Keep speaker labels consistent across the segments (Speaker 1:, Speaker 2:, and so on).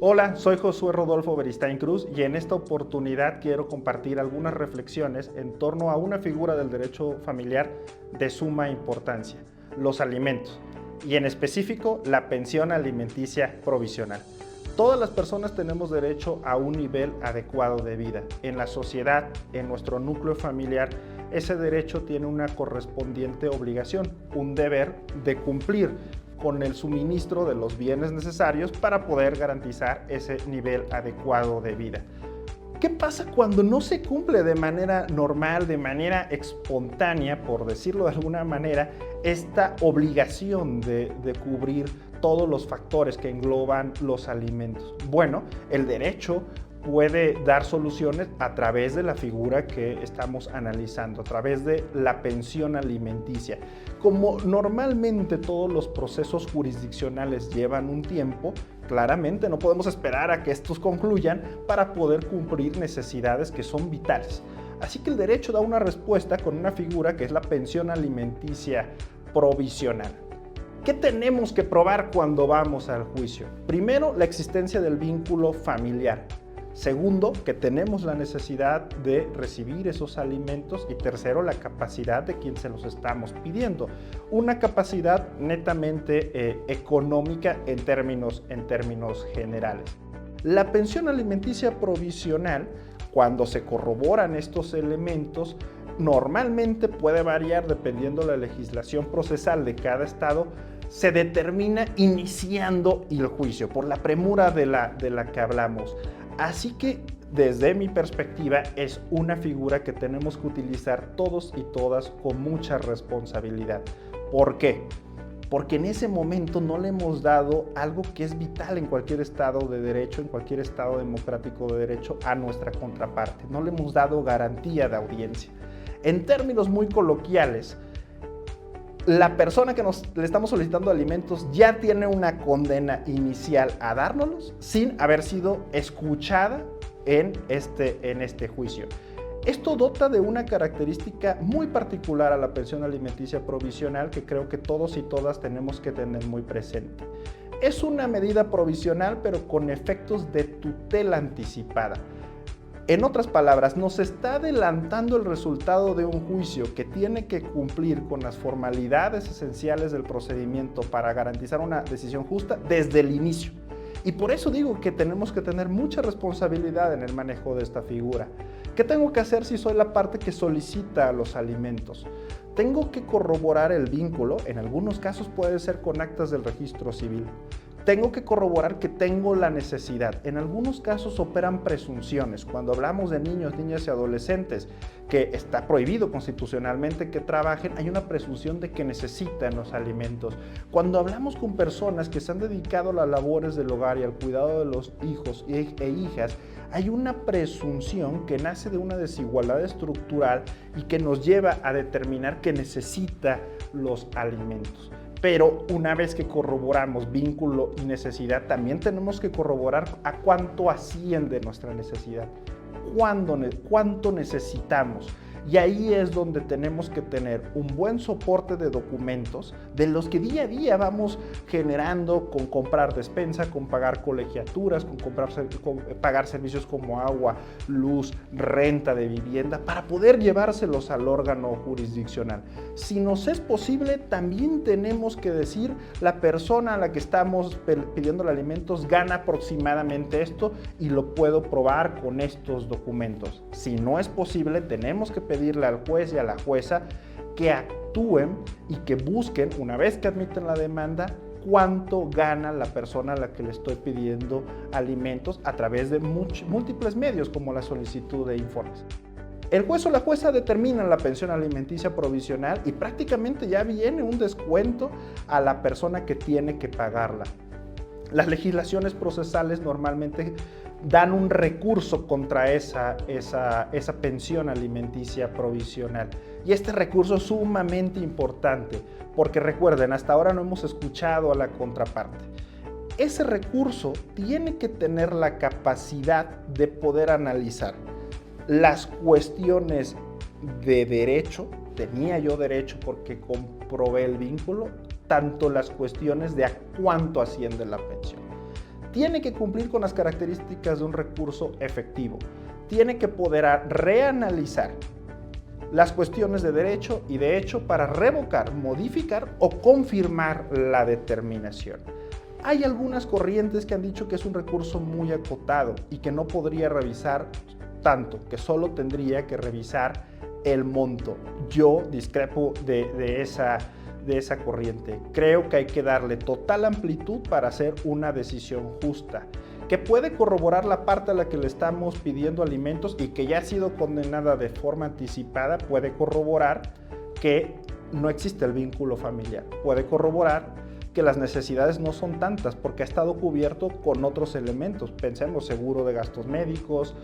Speaker 1: Hola, soy Josué Rodolfo Beristain Cruz y en esta oportunidad quiero compartir algunas reflexiones en torno a una figura del derecho familiar de suma importancia, los alimentos, y en específico la pensión alimenticia provisional. Todas las personas tenemos derecho a un nivel adecuado de vida. En la sociedad, en nuestro núcleo familiar, ese derecho tiene una correspondiente obligación, un deber de cumplir con el suministro de los bienes necesarios para poder garantizar ese nivel adecuado de vida. ¿Qué pasa cuando no se cumple de manera normal, de manera espontánea, por decirlo de alguna manera, esta obligación de cubrir todos los factores que engloban los alimentos? Bueno, el derecho puede dar soluciones a través de la figura que estamos analizando, a través de la pensión alimenticia. Como normalmente todos los procesos jurisdiccionales llevan un tiempo, claramente no podemos esperar a que estos concluyan para poder cumplir necesidades que son vitales. Así que el derecho da una respuesta con una figura que es la pensión alimenticia provisional. ¿Qué tenemos que probar cuando vamos al juicio? Primero, la existencia del vínculo familiar. Segundo, que tenemos la necesidad de recibir esos alimentos. Y tercero, la capacidad de quien se los estamos pidiendo. Una capacidad netamente económica en términos generales. La pensión alimenticia provisional, cuando se corroboran estos elementos, normalmente puede variar dependiendo de la legislación procesal de cada estado. Se determina iniciando el juicio por la premura de la que hablamos. Así que, desde mi perspectiva, es una figura que tenemos que utilizar todos y todas con mucha responsabilidad. ¿Por qué? Porque en ese momento no le hemos dado algo que es vital en cualquier estado de derecho, en cualquier estado democrático de derecho, a nuestra contraparte. No le hemos dado garantía de audiencia. En términos muy coloquiales, la persona que le estamos solicitando alimentos ya tiene una condena inicial a dárnoslos sin haber sido escuchada en este juicio. Esto dota de una característica muy particular a la pensión alimenticia provisional que creo que todos y todas tenemos que tener muy presente. Es una medida provisional, pero con efectos de tutela anticipada. En otras palabras, nos está adelantando el resultado de un juicio que tiene que cumplir con las formalidades esenciales del procedimiento para garantizar una decisión justa desde el inicio. Y por eso digo que tenemos que tener mucha responsabilidad en el manejo de esta figura. ¿Qué tengo que hacer si soy la parte que solicita los alimentos? Tengo que corroborar el vínculo, en algunos casos puede ser con actas del registro civil. Tengo que corroborar que tengo la necesidad. En algunos casos operan presunciones. Cuando hablamos de niños, niñas y adolescentes, que está prohibido constitucionalmente que trabajen, hay una presunción de que necesitan los alimentos. Cuando hablamos con personas que se han dedicado a las labores del hogar y al cuidado de los hijos e hijas, hay una presunción que nace de una desigualdad estructural y que nos lleva a determinar que necesita los alimentos. Pero una vez que corroboramos vínculo y necesidad, también tenemos que corroborar a cuánto asciende nuestra necesidad, cuánto necesitamos. Y ahí es donde tenemos que tener un buen soporte de documentos de los que día a día vamos generando con comprar despensa, con pagar colegiaturas, con pagar servicios como agua, luz, renta de vivienda, para poder llevárselos al órgano jurisdiccional. Si nos es posible, también tenemos que decir la persona a la que estamos pidiendo los alimentos gana aproximadamente esto y lo puedo probar con estos documentos. Si no es posible, tenemos que pedirle al juez y a la jueza que actúen y que busquen, una vez que admiten la demanda, cuánto gana la persona a la que le estoy pidiendo alimentos a través de múltiples medios como la solicitud de informes. El juez o la jueza determinan la pensión alimenticia provisional y prácticamente ya viene un descuento a la persona que tiene que pagarla. Las legislaciones procesales normalmente dan un recurso contra esa pensión alimenticia provisional. Y este recurso es sumamente importante, porque recuerden, hasta ahora no hemos escuchado a la contraparte. Ese recurso tiene que tener la capacidad de poder analizar las cuestiones de derecho, tenía yo derecho porque comprobé el vínculo, tanto las cuestiones de a cuánto asciende la pensión. tiene que cumplir con las características de un recurso efectivo. Tiene que poder reanalizar las cuestiones de derecho y de hecho para revocar, modificar o confirmar la determinación. Hay algunas corrientes que han dicho que es un recurso muy acotado y que no podría revisar tanto, que solo tendría que revisar el monto. Yo discrepo de esa corriente. Creo que hay que darle total amplitud para hacer una decisión justa, que puede corroborar la parte a la que le estamos pidiendo alimentos y que ya ha sido condenada de forma anticipada, puede corroborar que no existe el vínculo familiar, puede corroborar que las necesidades no son tantas porque ha estado cubierto con otros elementos. Pensemos seguro de gastos médicos,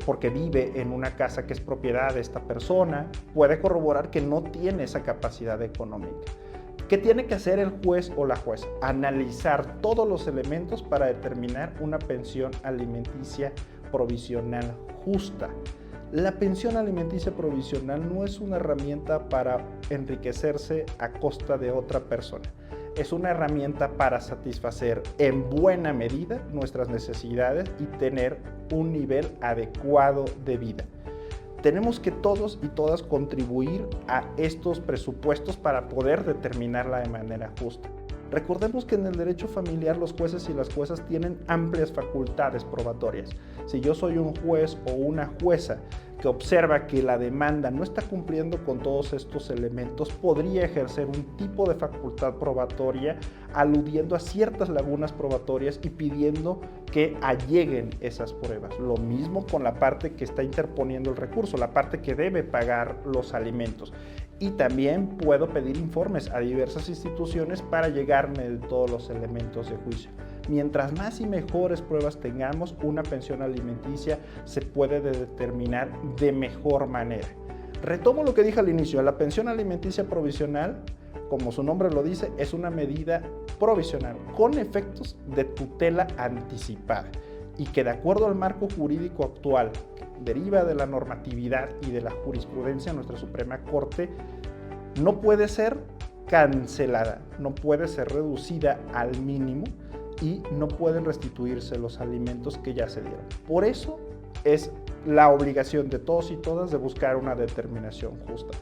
Speaker 1: porque vive en una casa que es propiedad de esta persona, puede corroborar que no tiene esa capacidad económica. ¿Qué tiene que hacer el juez o la jueza? Analizar todos los elementos para determinar una pensión alimenticia provisional justa. La pensión alimenticia provisional no es una herramienta para enriquecerse a costa de otra persona. Es una herramienta para satisfacer en buena medida nuestras necesidades y tener un nivel adecuado de vida. Tenemos que todos y todas contribuir a estos presupuestos para poder determinarla de manera justa. Recordemos que en el derecho familiar los jueces y las juezas tienen amplias facultades probatorias. Si yo soy un juez o una jueza que observa que la demanda no está cumpliendo con todos estos elementos, podría ejercer un tipo de facultad probatoria aludiendo a ciertas lagunas probatorias y pidiendo que alleguen esas pruebas. Lo mismo con la parte que está interponiendo el recurso, la parte que debe pagar los alimentos. Y también puedo pedir informes a diversas instituciones para llegarme de todos los elementos de juicio. Mientras más y mejores pruebas tengamos, una pensión alimenticia se puede determinar de mejor manera. Retomo lo que dije al inicio, la pensión alimenticia provisional, como su nombre lo dice, es una medida provisional con efectos de tutela anticipada y que de acuerdo al marco jurídico actual, deriva de la normatividad y de la jurisprudencia de nuestra Suprema Corte, no puede ser cancelada, no puede ser reducida al mínimo y no pueden restituirse los alimentos que ya se dieron. Por eso es la obligación de todos y todas de buscar una determinación justa.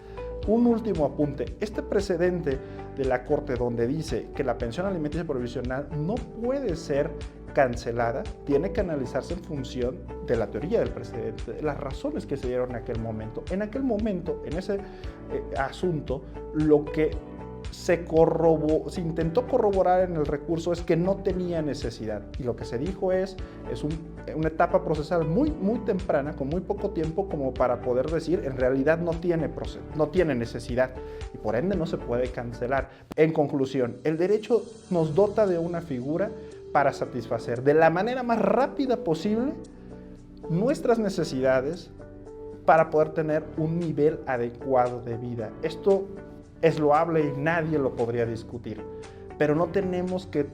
Speaker 1: Un último apunte, este precedente de la Corte donde dice que la pensión alimenticia provisional no puede ser cancelada, tiene que analizarse en función de la teoría del precedente, de las razones que se dieron en aquel momento. En aquel momento, en ese asunto, lo que se intentó corroborar en el recurso es que no tenía necesidad, y lo que se dijo es una etapa procesal muy temprana, con muy poco tiempo como para poder decir en realidad no tiene necesidad y por ende no se puede cancelar. En conclusión, el derecho nos dota de una figura para satisfacer de la manera más rápida posible nuestras necesidades para poder tener un nivel adecuado de vida. Esto es loable y nadie lo podría discutir, pero no tenemos que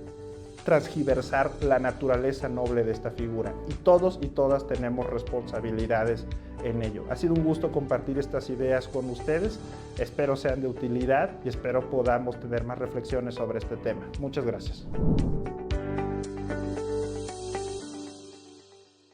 Speaker 1: transgiversar la naturaleza noble de esta figura y todos y todas tenemos responsabilidades en ello. Ha sido un gusto compartir estas ideas con ustedes, espero sean de utilidad y espero podamos tener más reflexiones sobre este tema. Muchas gracias.